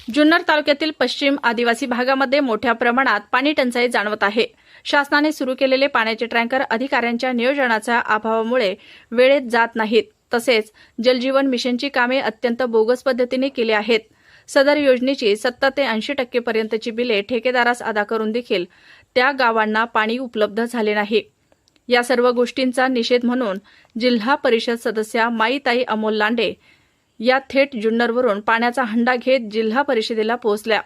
जुन्नर तालुक्यातील पश्चिम आदिवासी भागामध्ये मोठ्या प्रमाणात पाणी टंचाई जाणवत आहे। शासनाने सुरू केलेले पाण्याचे टँकर अधिकाऱ्यांच्या नियोजनाच्या अभावामुळे वेळेत जात नाहीत। तसेच जलजीवन मिशनची कामे अत्यंत बोगस पद्धतीने केली आहेत। सदर योजनेची 70 ते 80% पर्यंतची बिले ठेकेदारास अदा करून देखील त्या गावांना पाणी उपलब्ध झाले नाही। या सर्व गोष्टींचा निषेध म्हणून जिल्हा परिषद सदस्या माईताई अमोल लांडे या थेट जुन्नरवरून पाण्याचा हंडा घेत जिल्हा परिषदेला पोहोचल्या।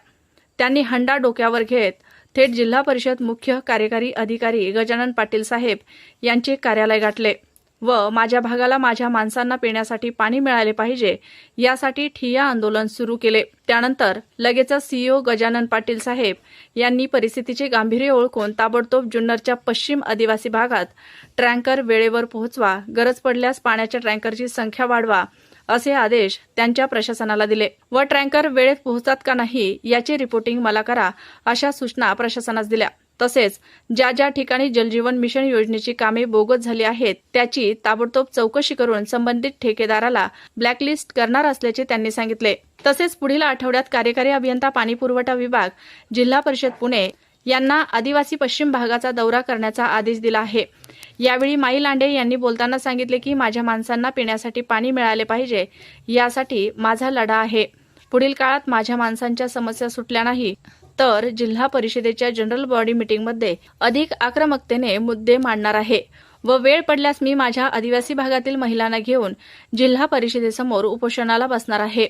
त्यांनी हंडा डोक्यावर घेत थेट जिल्हा परिषद मुख्य कार्यकारी अधिकारी गजानन पाटील साहेब यांचे कार्यालय गाठले व माझ्या भागाला माझ्या माणसांना पिण्यासाठी पाणी मिळाले पाहिजे यासाठी ठिय्या आंदोलन सुरू केले। त्यानंतर लगेचच सीईओ गजानन पाटील साहेब यांनी परिस्थितीचे गांभीर्य ओळखून ताबडतोब जुन्नरच्या पश्चिम आदिवासी भागात टँकर वेळेवर पोहोचवा, गरज पडल्यास पाण्याच्या टँकरची संख्या वाढवा असे आदेश त्यांच्या प्रशासनाला दिले व टँकर वेळेत पोहोचतात का नाही याची रिपोर्टिंग मला करा अशा सूचना प्रशासनास दिल्या। तसेच ज्या ज्या ठिकाणी जलजीवन मिशन योजनेची कामे बोगस झाली आहेत त्याची ताबडतोब चौकशी करून संबंधित ठेकेदाराला ब्लॅकलिस्ट करणार असल्याचे त्यांनी सांगितले। तसेच पुढील आठवड्यात कार्यकारी अभियंता पाणी पुरवठा विभाग जिल्हा परिषद पुणे यांना आदिवासी पश्चिम भागाचा दौरा करण्याचा आदेश दिला आहे। यावेळी माई लांडे यांनी बोलताना सांगितले की माझ्या माणसांना पिण्यासाठी पाणी मिळाले पाहिजे यासाठी माझा लढा आहे। पुढील काळात माझ्या माणसांच्या समस्या सुटल्या नाही तर जिल्हा परिषदेच्या जनरल बॉडी मीटिंगमध्ये अधिक आक्रमकतेने मुद्दे मांडणार आहे व वेळ पडल्यास मी माझ्या आदिवासी भागातील महिलांना घेऊन जिल्हा परिषदेसमोर उपोषणाला बसणार आहे।